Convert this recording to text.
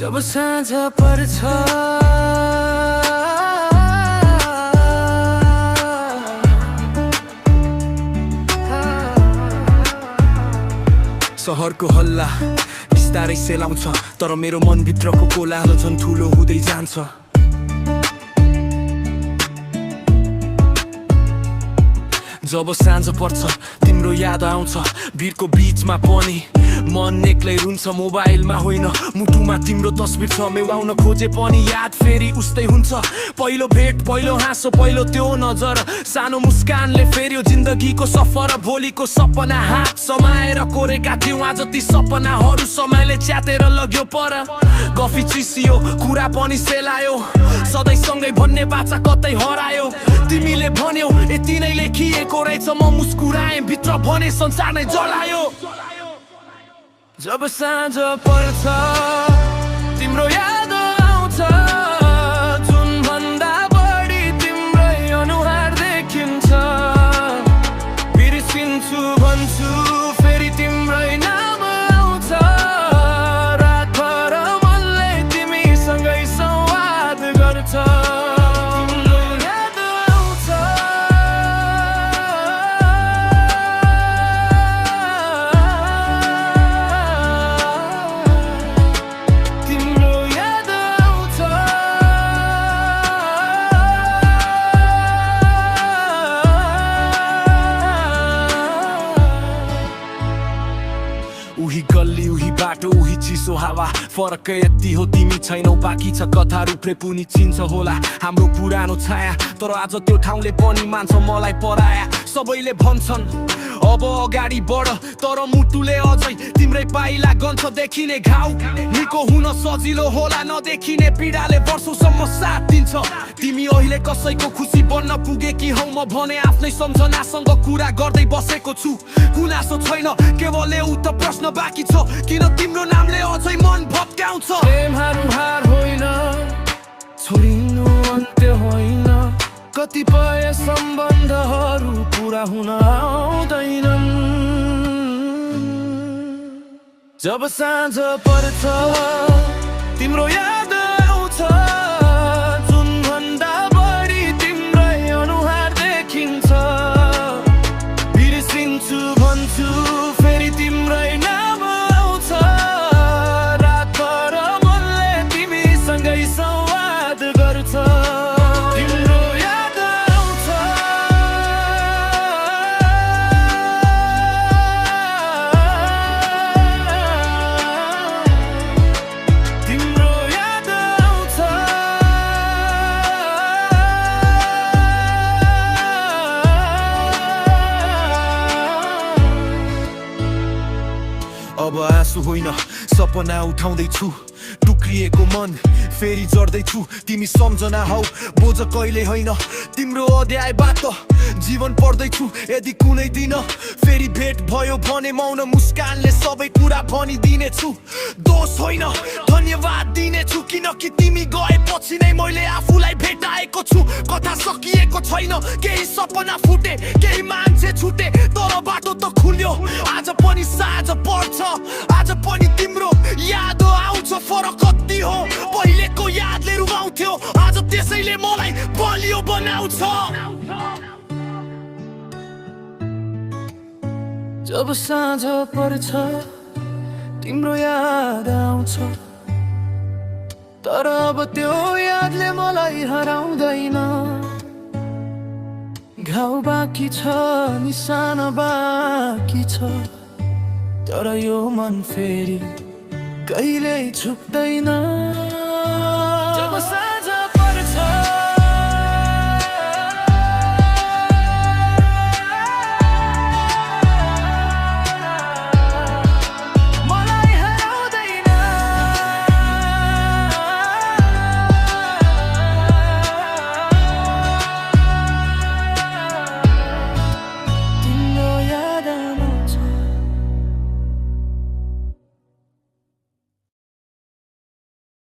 जब साँझ पर्छ सहरको हल्ला बिस्तारै सेलाउँछ, तर मेरो मनभित्रको कोलाहल झन् ठुलो हुँदै जान्छ। जब साँझ पर्छ तिम्रो याद आउँछ, भिरको बिचमा पनि मन एक्लै रुन्छ। मोबाइलमा होइन मुटुमा तिम्रो तस्बिर छ, मेवाउन खोजे पनि याद फेरि उस्तै हुन्छ। पहिलो भेट, पहिलो हाँसो, पहिलो त्यो नजर, सानो मुस्कानले फेर्यो जिन्दगीको सफर। भोलिको सपना हात समाएर कोरेका थियौँ, आज ती सपनाहरू समयले च्यातेर लग्यो पर। कफी चिसियो, कुरा पनि सेलायो, सधैँ सँगै भन्ने बाचा कतै हरायो। तिमीले भन्यौ यति नै लेखिएको रहेछ, म मुस्कुराएँ भित्र भने संसार नै जलायो। जब साँझ पर्छ तिम्रो याद आउँछ, जुन भन्दा बढी तिम्रै अनुहार देखिन्छ। बिर्सिन्छु भन्छु फेरि तिम्रै नाम आउँछ, रातभर मनले तिमीसँगै संवाद गर्छ। उही गल्ली, उही बाटो, उही चिसो हावा, फरक यति हो तिमी छैनौ बाँकी छ। कथा रूपले पनि चिन्छ होला हाम्रो पुरानो छाया, तर आज त्यो ठाउँले पनि मान्छ मलाई पराया। सबैले भन्छन् अब अगाडि बढ, तर मुटुले अझै तिम्रै पाइला गन्छ। देखिने घाउ निको हुन सजिलो होला, नदेखिने पीडाले वर्षौसम्म साथ दिन्छ। तिमी अहिले कसैको खुसी बन्न पुगेकी हौ, म भने आफ्नै सम्झनासँग कुरा गर्दै बसेको छु। गुनासो छैन, केवल एउटा प्रश्न बाँकी छ, किन तिम्रो नामले अझै मन भत्काउँछ। प्रेम हार होइन, छोडिनु अन्त्य होइन, कतिपय सम्बन्धहरू पुरा हुन आउँदैनन्। जब साँझ पर्छ तिम्रो याद आउँछ, जुन भन्दा बढी तिम्रै अनुहार देखिन्छ। बिर्सिन्छु भन्छु फेरि तिम्रै नाम आउँछ, रातभर मनले तिमीसँगै संवाद गर्छ। अब आँसु होइन सपना उठाउँदैछु, टुक्रिएको मन फेरि जड्दैछु। तिमी सम्झना हौ बोझ कहिले होइन, तिम्रो अध्यायबाट जीवन पढ्दैछु। यदि कुनै दिन फेरि भेट भयो भने मौन मुस्कानले सबै कुरा भनिदिनेछु। दोष होइन धन्यवाद दिनेछु, किनकि तिमी गएपछि नै मैले आफूलाई भेटाएको छु। कथा सकिएको छैन, केही सपना फुटे, केही मान्छे छुटे, तर बाटो त खुल्यो। आज पनि साँझ पर्छ, आज पनि तिम्रो याद आउँछ। फरक कति हो, पहिलेको यादले रुवाउँथ्यो, आज त्यसैले मलाई बलियो बनाउँछ। जब साँझ पर्छ तिम्रो याद आउँछ, तर अब त्यो यादले मलाई हराउँदैन। घाउ बाँकी छ, निशान बाँकी छ, तर यो मन फेरि कहिल्यै छुट्दैन।